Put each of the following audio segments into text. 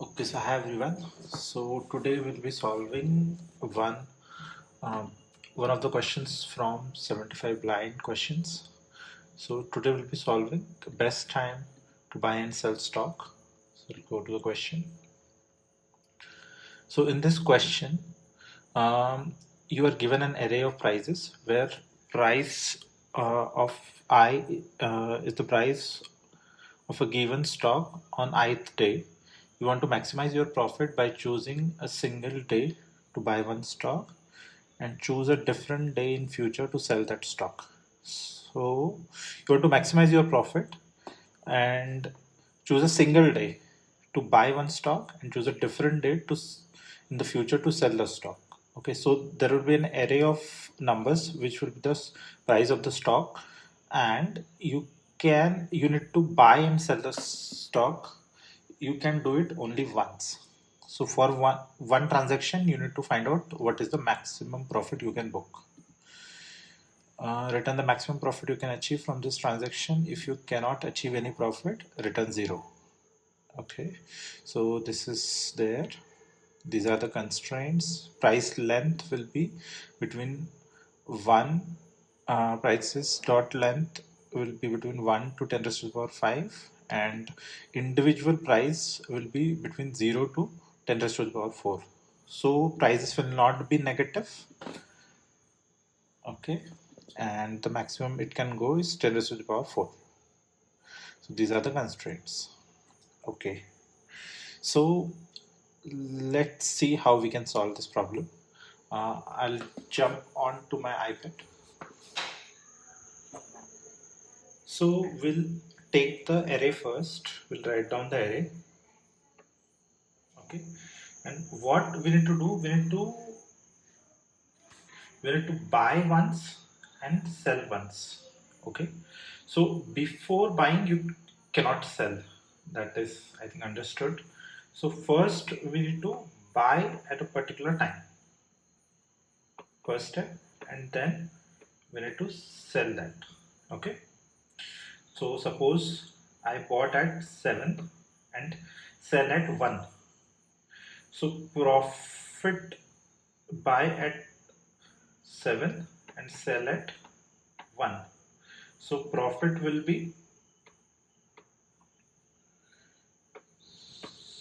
Okay, so hi everyone. So today we'll be solving um, one of the questions from 75 blind questions. So today we'll be solving the best time to buy and sell stock. So we'll go to the question. So in this question, you are given an array of prices where price of I is the price of a given stock on ith day. You want to maximize your profit by choosing a single day to buy one stock and choose a different day in future to sell that stock. So you want to maximize your profit and choose a single day to buy one stock and choose a different day in the future to sell the stock. Okay, so there will be an array of numbers which will be the price of the stock, and you need to buy and sell the stock. You can do it only once. So for one transaction you need to find out what is the maximum profit you can book. Return the maximum profit you can achieve from this transaction. If you cannot achieve any profit, return 0. Okay, so this is there. These are the constraints. Price length will be between 1 prices dot length will be between 1 to 10 raised to the power 5, and individual price will be between 0 to 10 raised to the power 4. So prices will not be negative. Okay, and the maximum it can go is 10 raised to the power 4. So these are the constraints. Okay, so let's see how we can solve this problem. I'll jump on to my iPad. So we'll take the array first. We'll write down the array. Okay, and what we need to do, we need to buy once and sell once. Okay, so before buying you cannot sell. That is, I think, understood. So first we need to buy at a particular time, first step, and then we need to sell that. Okay, so suppose I bought at 7 and sell at 1. So profit buy at 7 and sell at 1. So profit will be,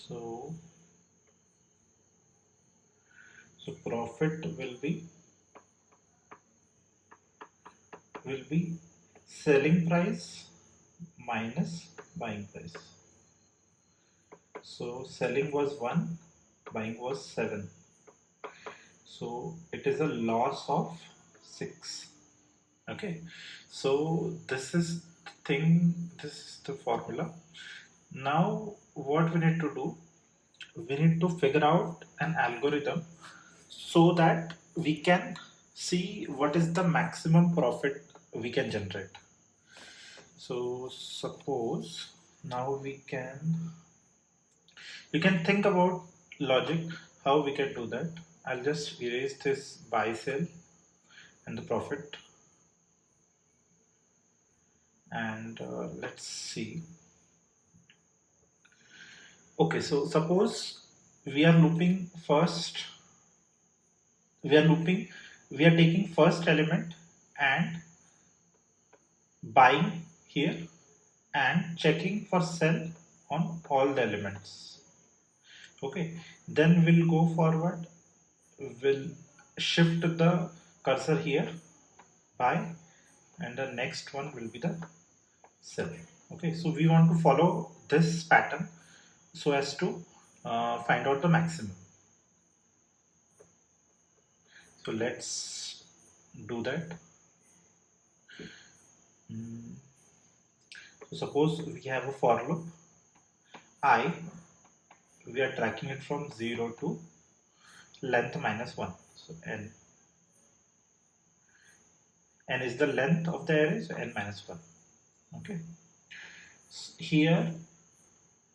so profit will be selling price minus buying price. So selling was 1, buying was 7. So it is a loss of 6. Okay, so this is this is the formula. Now what we need to do, we need to figure out an algorithm so that we can see what is the maximum profit we can generate. So suppose now we can think about logic how we can do that. I'll just erase this buy sell and the profit, and let's see. Okay, so suppose we are looping first, we are looping, we are taking first element and buying here and checking for sell on all the elements. Okay, then we'll go forward, we'll shift the cursor here, buy, and the next one will be the sell. Okay, so we want to follow this pattern so as to find out the maximum. So let's do that. So suppose we have a for loop I, we are tracking it from 0 to length minus 1. So n is the length of the array, so n minus 1. Okay, here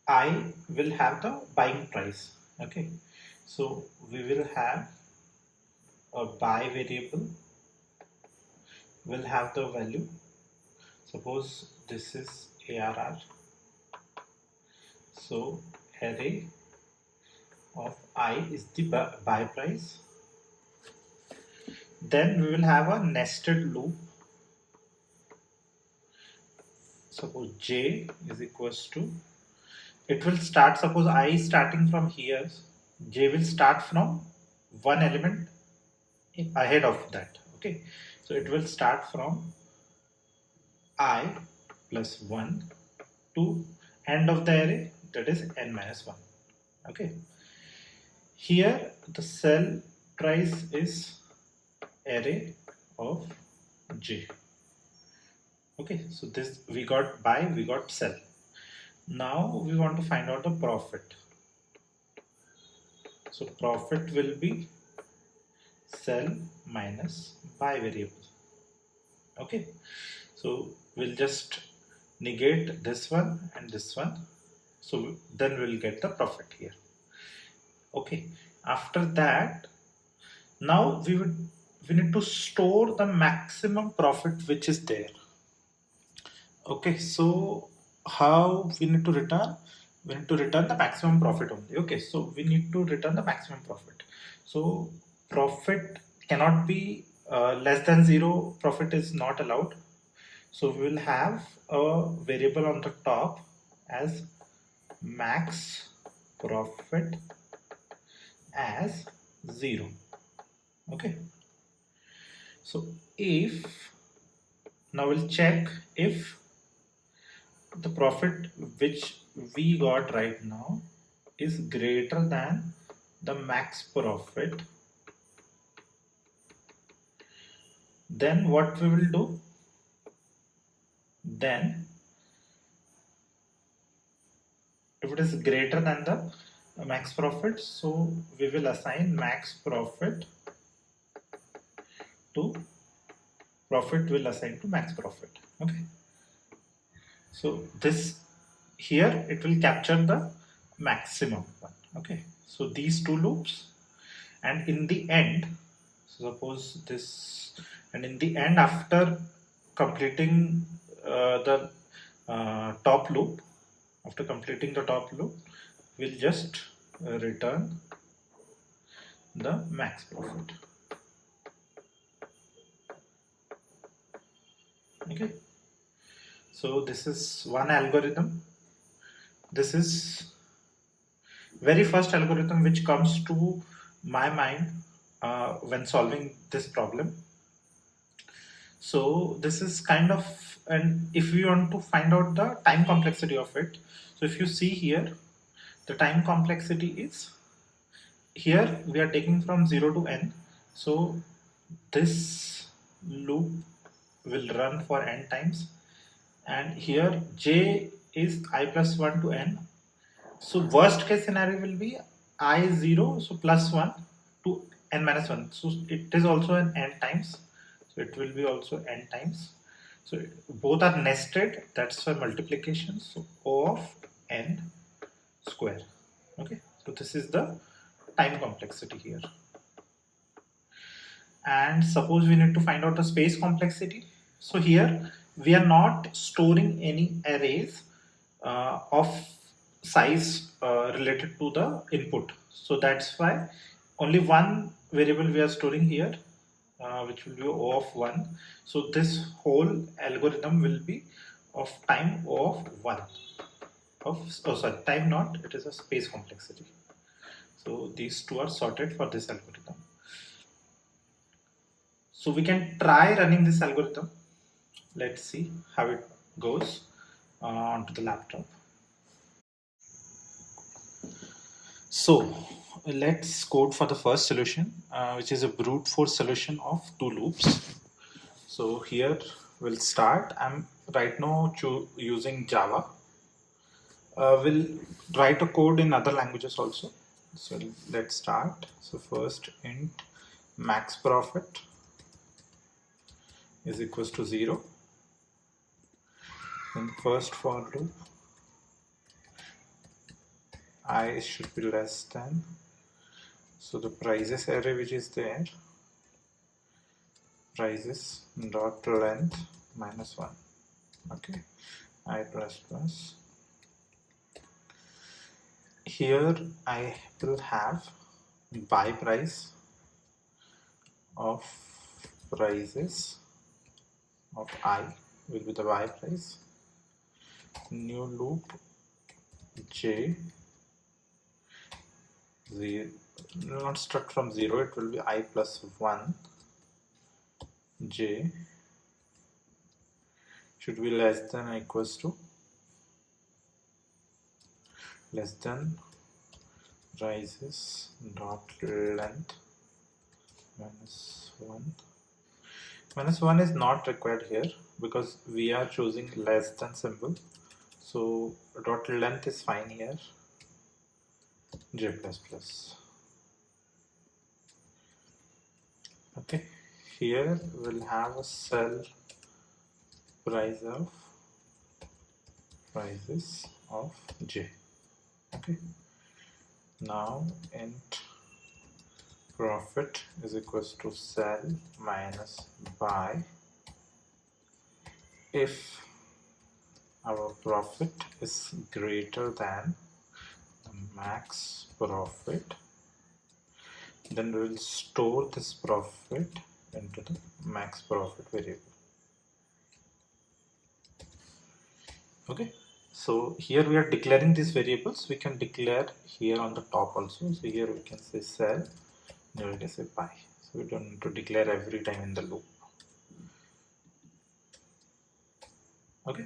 I will have the buying price. Okay, so we will have a buy variable, will have the value. Suppose this is ARR, so array of I is the buy price. Then we will have a nested loop. Suppose j is equals to, it will start, suppose I is starting from here, j will start from one element ahead of that. Okay, so it will start from I plus 1 to end of the array, that is n minus 1. Okay, here the cell price is array of j. Okay, so this we got buy, we got sell. Now we want to find out the profit. So profit will be sell minus buy variable. Okay, so we'll just negate this one and this one, so then we'll get the profit here. Okay, after that, now we need to store the maximum profit which is there. Okay, so how we need to return? We need to return the maximum profit only. Okay, so we need to return the maximum profit. So profit cannot be less than 0. Profit is not allowed. So we will have a variable on the top as max profit as 0. Okay, so if, now we'll check if the profit which we got right now is greater than the max profit, then what we will do, then if it is greater than the max profit, so we will assign max profit to profit will assign to max profit. Okay, so this here it will capture the maximum one. Okay, so these two loops, and in the end, suppose this, and in the end after completing the top loop, after completing the top loop, we'll just return the max profit. Okay, so this is one algorithm. This is very first algorithm which comes to my mind when solving this problem. So this is kind of, and if we want to find out the time complexity of it, so if you see here, the time complexity is, here we are taking from 0 to n, so this loop will run for n times, and here j is I plus 1 to n. So worst case scenario will be I 0, so plus 1 to n minus 1. So it is also an n times. So it will be also n times. So both are nested. That's why multiplication. So O of n square. Okay. So this is the time complexity here. And suppose we need to find out the space complexity. So here we are not storing any arrays of size related to the input. So that's why only one variable we are storing here, which will be O of 1. So this whole algorithm will be of time O of 1. Time not, it is a space complexity. So these two are sorted for this algorithm. So we can try running this algorithm. Let's see how it goes onto the laptop. So let's code for the first solution, which is a brute force solution of two loops. So here we'll start. I'm right now using Java. We'll write a code in other languages also. So let's start. So first int max profit is equals to 0. Then first for loop, I should be less than, so the prices array which is there, prices dot length minus 1. Okay, I plus plus. here I will have buy price of prices of I will be the buy price. New loop j 0, not start from 0, it will be I plus 1 j should be less than or equals to less than rises dot length minus 1. Minus 1 is not required here because we are choosing less than symbol, so dot length is fine here. J plus plus. Okay, here we'll have a cell prices of j. Okay, now int profit is equals to sell minus buy if our profit is greater than the max profit, then we will store this profit into the max profit variable. Okay, so here we are declaring these variables. We can declare here on the top also. So here we can say sell, here we can say buy. So we don't need to declare every time in the loop. Okay,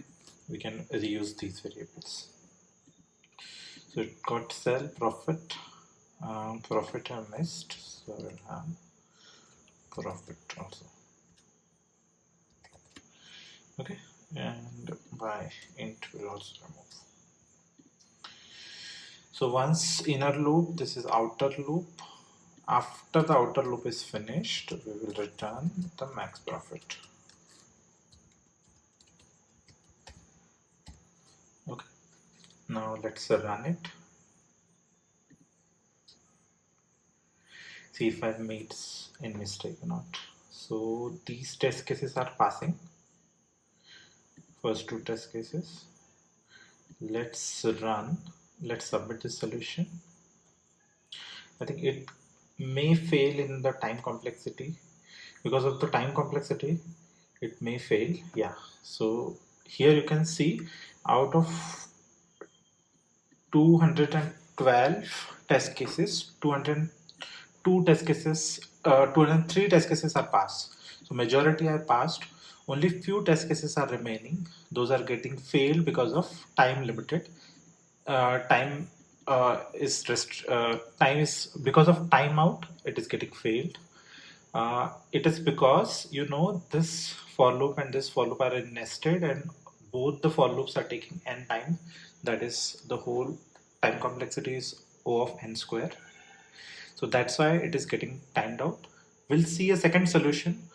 we can reuse these variables. So it got sell, profit, profit I missed, so we'll have profit also. Okay, and by int will also remove. So once inner loop, this is outer loop. After the outer loop is finished, we will return the max profit. Okay, now let's run it. See if I've made any mistake or not. So these test cases are passing. First two test cases. Let's run. Let's submit the solution. I think it may fail in the time complexity. Because of the time complexity, it may fail. Yeah. So here you can see out of 212 test cases, 202 test cases, 203 test cases are passed. So majority are passed. Only few test cases are remaining. Those are getting failed because of time limited. Time is because of timeout. It is getting failed. It is because this for loop and this for loop are nested, and both the for loops are taking n time. That is, the whole time complexity is O of n square. So that's why it is getting timed out. We'll see a second solution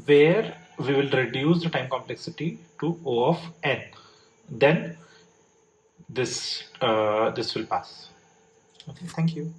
where we will reduce the time complexity to O of n. Then this will pass. Okay, thank you.